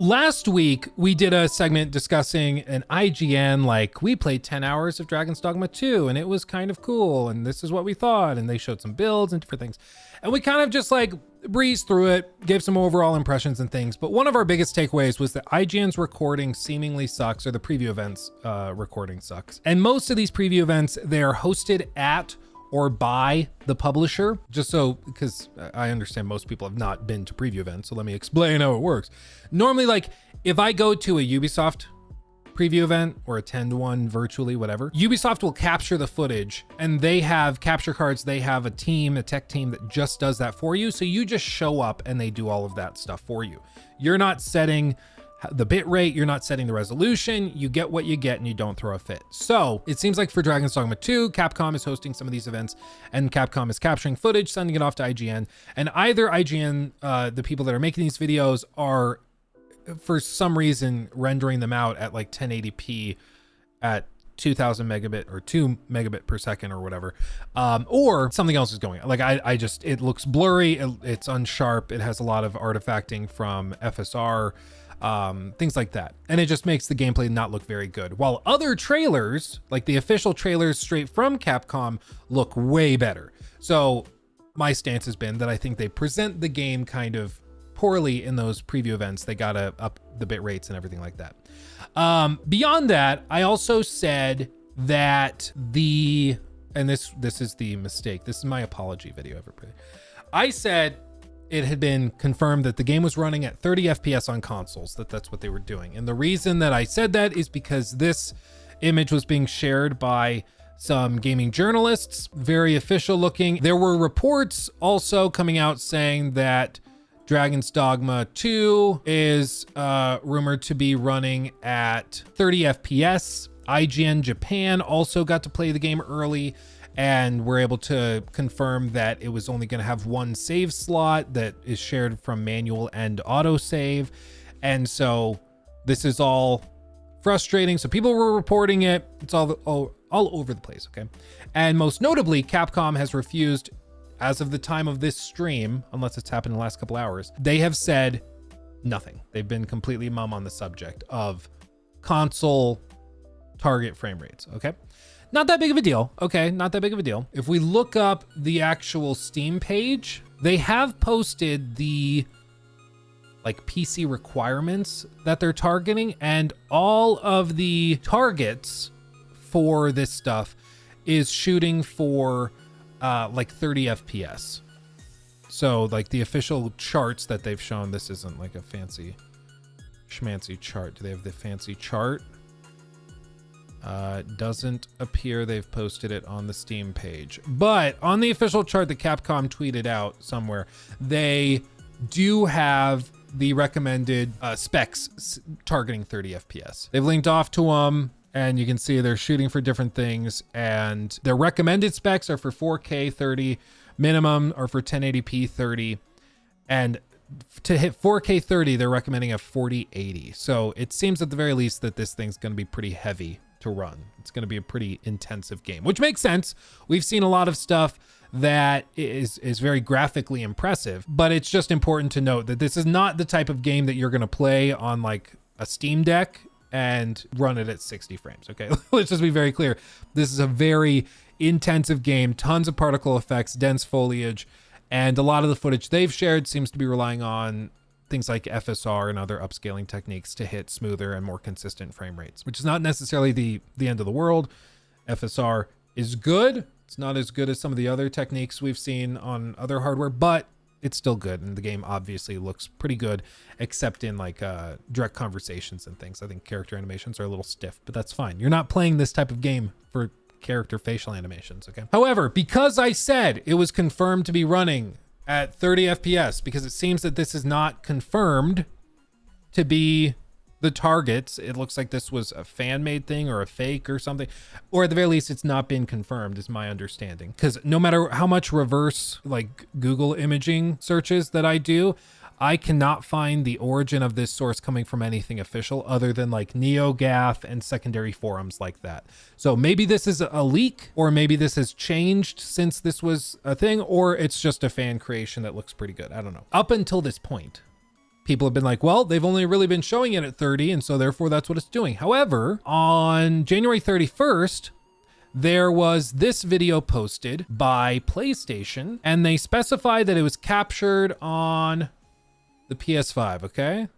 Last week, we did a segment discussing an IGN, like, we played 10 hours of Dragon's Dogma 2, and it was kind of cool, and this is what we thought, and they showed some builds and different things. And we kind of just, like, breezed through it, gave some overall impressions and things, but one of our biggest takeaways was that IGN's recording seemingly sucks, or the preview events recording sucks. And most of these preview events, they're hosted at or by the publisher, just so, because I understand most people have not been to preview events, so let me explain how it works. Normally, like, if I go to a Ubisoft preview event or attend one virtually, whatever, Ubisoft will capture the footage, and they have capture cards. They have a team, a tech team that just does that for you. So you just show up and they do all of that stuff for you. You're not setting the bit rate, you're not setting the resolution, you get what you get and you don't throw a fit. So it seems like for Dragon's Dogma 2, Capcom is hosting some of these events and Capcom is capturing footage, sending it off to IGN. And either IGN, the people that are making these videos, are for some reason rendering them out at like 1080p at 2000 megabit or 2 megabit per second or whatever, or something else is going on. Like I just, it looks blurry, it's unsharp, it has a lot of artifacting from FSR, things like that. And it just makes the gameplay not look very good. While other trailers, like the official trailers straight from Capcom, look way better. So my stance has been that I think they present the game kind of poorly in those preview events. They gotta up the bit rates and everything like that. Beyond that, I also said that and this is the mistake. This is my apology video, everybody. I said it had been confirmed that the game was running at 30 FPS on consoles, that's what they were doing. And the reason that I said that is because this image was being shared by some gaming journalists, very official looking. There were reports also coming out saying that Dragon's Dogma 2 is rumored to be running at 30 FPS. IGN Japan also got to play the game early and were able to confirm that it was only going to have one save slot that is shared from manual and autosave. And so this is all frustrating. So people were reporting it. It's all over the place, okay? And most notably, Capcom has refused, as of the time of this stream, unless it's happened in the last couple hours, they have said nothing. They've been completely mum on the subject of console target frame rates, okay? Not that big of a deal, okay? Not that big of a deal. If we look up the actual Steam page, they have posted the like PC requirements that they're targeting, and all of the targets for this stuff is shooting for like 30 FPS. So like the official charts that they've shown, this isn't like a fancy schmancy chart. Do they have the fancy chart? Doesn't appear they've posted it on the Steam page, but on the official chart that Capcom tweeted out somewhere, they do have the recommended specs targeting 30 FPS. They've linked off to them, and you can see they're shooting for different things, and their recommended specs are for 4K 30, minimum are for 1080p 30, and to hit 4K 30, they're recommending a 4080. So it seems at the very least that this thing's going to be pretty heavy to run. It's going to be a pretty intensive game, which makes sense. We've seen a lot of stuff that is very graphically impressive, but it's just important to note that this is not the type of game that you're going to play on like a Steam Deck and run it at 60 frames, okay? Let's just be very clear. This is a very intensive game, tons of particle effects, dense foliage, and a lot of the footage they've shared seems to be relying on things like FSR and other upscaling techniques to hit smoother and more consistent frame rates, which is not necessarily the end of the world. FSR is good. It's not as good as some of the other techniques we've seen on other hardware, but it's still good. And the game obviously looks pretty good, except in like direct conversations and things. I think character animations are a little stiff, but that's fine. You're not playing this type of game for character facial animations, okay? However, because I said it was confirmed to be running at 30 FPS, because it seems that this is not confirmed to be the targets. It looks like this was a fan-made thing or a fake or something, or at the very least it's not been confirmed, is my understanding. Because no matter how much reverse like Google imaging searches that I do, I cannot find the origin of this source coming from anything official other than like NeoGAF and secondary forums like that. So maybe this is a leak, or maybe this has changed since this was a thing, or it's just a fan creation that looks pretty good. I don't know. Up until this point, people have been like, well, they've only really been showing it at 30, and so therefore that's what it's doing. However, on January 31st, there was this video posted by PlayStation, and they specified that it was captured on the PS5, okay?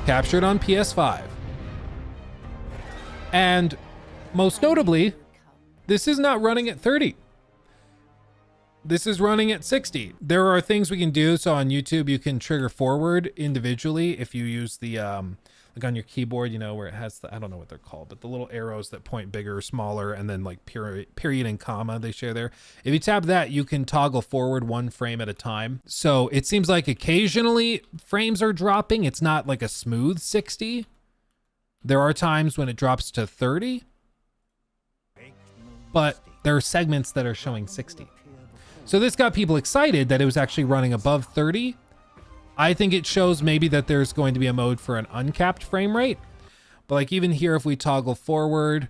Captured on PS5. And most notably, this is not running at 30. This is running at 60. There are things we can do. So on YouTube, you can trigger forward individually if you use the, like on your keyboard, you know, where it has the, I don't know what they're called, but the little arrows that point bigger or smaller, and then like period and comma they share there. If you tap that, you can toggle forward 1 frame at a time. So it seems like occasionally frames are dropping. It's not like a smooth 60. There are times when it drops to 30, but there are segments that are showing 60. So this got people excited that it was actually running above 30. I think it shows maybe that there's going to be a mode for an uncapped frame rate. But like even here, if we toggle forward,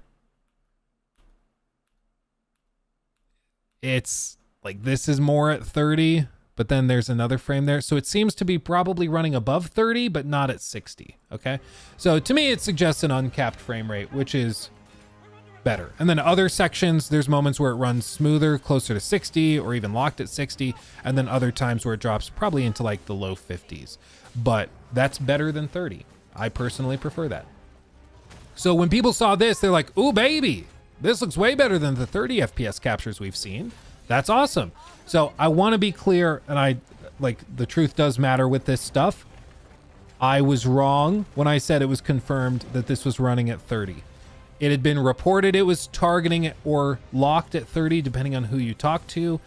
it's like this is more at 30, but then there's another frame there. So it seems to be probably running above 30, but not at 60, okay? So to me, it suggests an uncapped frame rate, which is better. And then other sections, there's moments where it runs smoother, closer to 60, or even locked at 60, and then other times where it drops probably into like the low 50s. But that's better than 30. I personally prefer that. So when people saw this, they're like, ooh, baby, this looks way better than the 30 FPS captures we've seen. That's awesome. So I want to be clear, and I like the truth does matter with this stuff. I was wrong when I said it was confirmed that this was running at 30. It had been reported it was targeting or locked at 30, depending on who you talk to.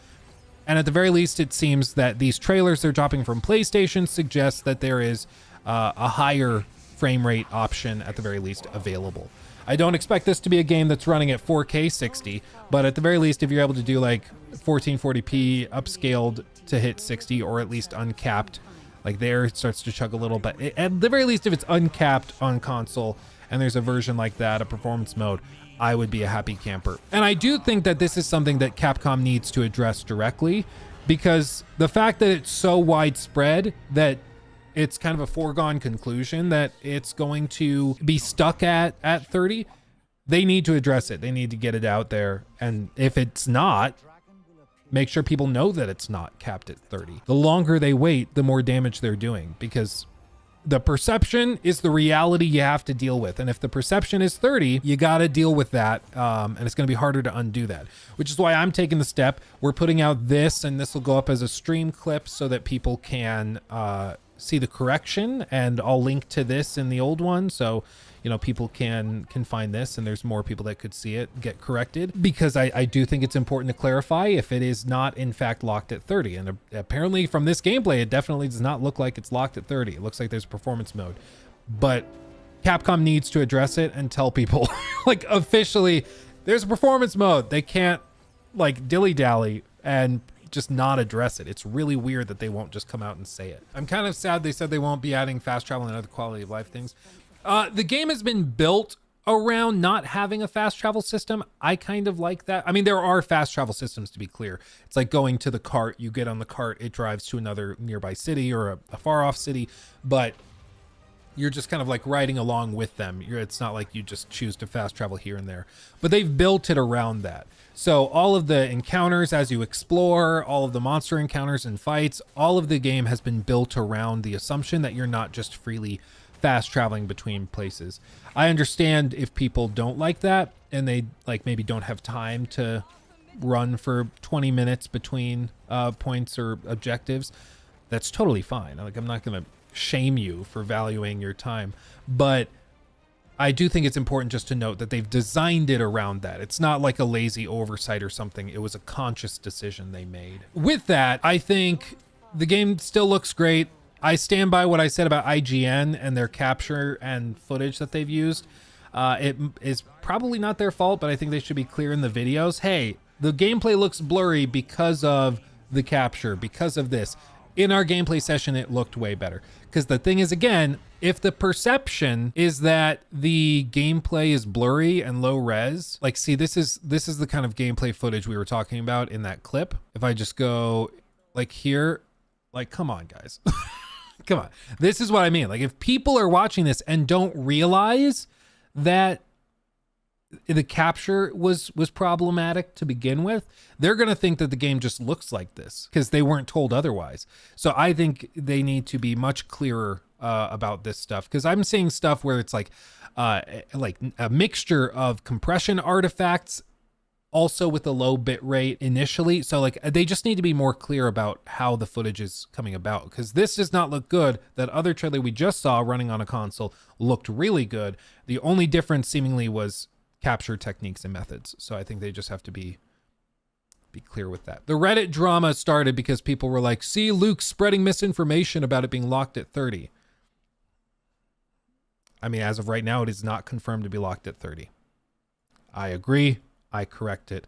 And at the very least, it seems that these trailers they're dropping from PlayStation suggest that there is a higher frame rate option, at the very least, available. I don't expect this to be a game that's running at 4K 60, but at the very least, if you're able to do like 1440p upscaled to hit 60, or at least uncapped, like there, it starts to chug a little bit. At the very least, if it's uncapped on console, and there's a version like that, a performance mode, I would be a happy camper. And I do think that this is something that Capcom needs to address directly, because the fact that it's so widespread that it's kind of a foregone conclusion that it's going to be stuck at 30, they need to address it. They need to get it out there. And if it's not, make sure people know that it's not capped at 30. The longer they wait, the more damage they're doing, because the perception is the reality you have to deal with. And if the perception is 30, you got to deal with that. And it's going to be harder to undo that, which is why I'm taking the step. We're putting out this, and this will go up as a stream clip so that people can see the correction. And I'll link to this in the old one. So, you know, people can find this, and there's more people that could see it get corrected, because I do think it's important to clarify if it is not in fact locked at 30. And apparently from this gameplay, it definitely does not look like it's locked at 30. It looks like there's a performance mode, but Capcom needs to address it and tell people like officially there's a performance mode. They can't like dilly-dally and just not address it. It's really weird that they won't just come out and say it. I'm kind of sad they said they won't be adding fast travel and other quality of life things. The game has been built around not having a fast travel system. I kind of like that. I mean, there are fast travel systems, to be clear. It's like going to the cart. You get on the cart, it drives to another nearby city or a far off city, but you're just kind of like riding along with them. It's not like you just choose to fast travel here and there, but they've built it around that. So all of the encounters as you explore, all of the monster encounters and fights, all of the game has been built around the assumption that you're not just freely fast traveling between places. I understand if people don't like that and they like maybe don't have time to run for 20 minutes between points or objectives. That's totally fine. Like, I'm not going to shame you for valuing your time, but I do think it's important just to note that they've designed it around that. It's not like a lazy oversight or something. It was a conscious decision they made. With that, I think the game still looks great. I stand by what I said about IGN and their capture and footage that they've used. It is probably not their fault, but I think they should be clear in the videos. Hey, the gameplay looks blurry because of the capture, because of this. In our gameplay session, it looked way better. Because the thing is, again, if the perception is that the gameplay is blurry and low res, like, see, this is the kind of gameplay footage we were talking about in that clip. If I just go like here, Like, come on, guys. Come on. This is what I mean. Like, if people are watching this and don't realize that the capture was problematic to begin with, they're going to think that the game just looks like this because they weren't told otherwise. So I think they need to be much clearer about this stuff, because I'm seeing stuff where it's like a mixture of compression artifacts also with a low bit rate initially. So like they just need to be more clear about how the footage is coming about, because this does not look good. That other trailer we just saw running on a console looked really good. The only difference seemingly was capture techniques and methods. So I think they just have to be clear with that. The Reddit drama started because people were like, see Luke spreading misinformation about it being locked at 30. I mean, as of right now, it is not confirmed to be locked at 30. I agree. I correct it.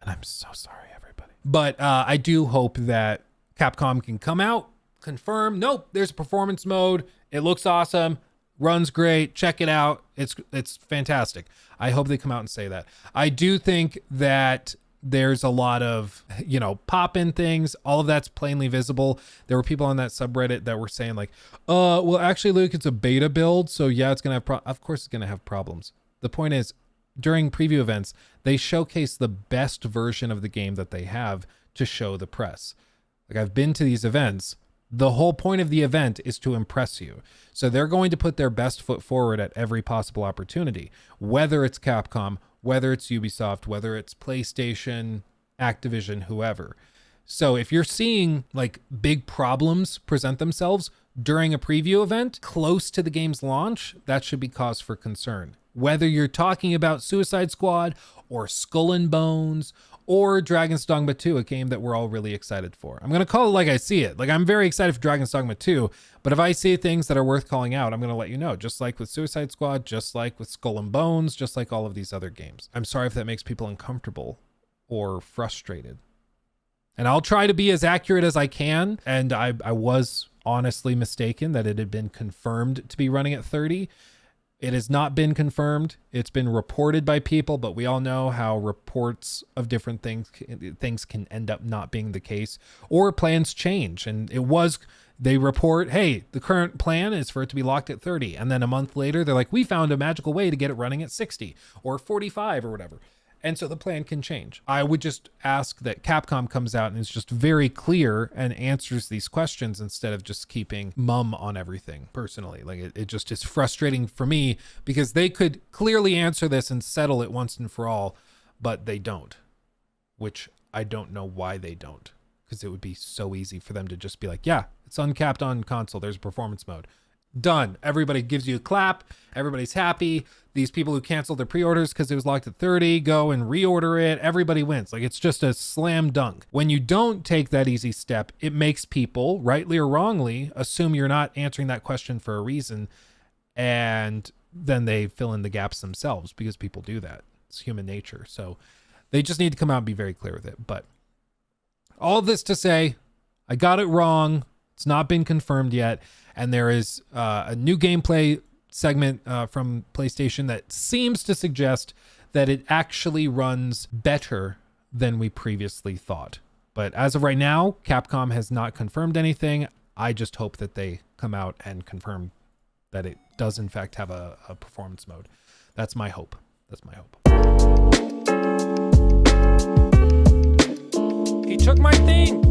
And I'm so sorry, everybody. But I do hope that Capcom can come out, confirm, nope, there's a performance mode. It looks awesome. Runs great. Check it out. It's fantastic. I hope they come out and say that. I do think that there's a lot of, pop-in things. All of that's plainly visible. There were people on that subreddit that were saying like, well, actually, Luke, it's a beta build. So yeah, it's going to have, of course it's going to have problems. The point is, during preview events, they showcase the best version of the game that they have to show the press. Like, I've been to these events. The whole point of the event is to impress you. So they're going to put their best foot forward at every possible opportunity, whether it's Capcom, whether it's Ubisoft, whether it's PlayStation, Activision, whoever. So if you're seeing like big problems present themselves during a preview event close to the game's launch, that should be cause for concern. Whether you're talking about Suicide Squad or Skull and Bones or Dragon's Dogma 2, a game that we're all really excited for. I'm going to call it like I see it. Like, I'm very excited for Dragon's Dogma 2, but if I see things that are worth calling out, I'm going to let you know, just like with Suicide Squad, just like with Skull and Bones, just like all of these other games. I'm sorry if that makes people uncomfortable or frustrated. And I'll try to be as accurate as I can. And I was honestly mistaken that it had been confirmed to be running at 30. It has not been confirmed. It's been reported by people, but we all know how reports of different things can end up not being the case, or plans change. And they report, hey, the current plan is for it to be locked at 30. And then a month later, they're like, we found a magical way to get it running at 60 or 45 or whatever. And so the plan can change. I would just ask that Capcom comes out and is just very clear and answers these questions instead of just keeping mum on everything. Personally, like it just is frustrating for me because they could clearly answer this and settle it once and for all, but they don't, which I don't know why they don't, because it would be so easy for them to just be like, yeah, it's uncapped on console. There's a performance mode. Done. Everybody gives you a clap. Everybody's happy. These people who canceled their pre-orders because it was locked at 30 go and reorder it. Everybody wins. Like, it's just a slam dunk. When you don't take that easy step, it makes people, rightly or wrongly, assume you're not answering that question for a reason, and then they fill in the gaps themselves because people do that. It's human nature. So they just need to come out and be very clear with it. But all this to say, I got it wrong. It's not been confirmed yet. And there is a new gameplay segment from PlayStation that seems to suggest that it actually runs better than we previously thought. But as of right now, Capcom has not confirmed anything. I just hope that they come out and confirm that it does in fact have a performance mode. That's my hope. That's my hope. He took my thing.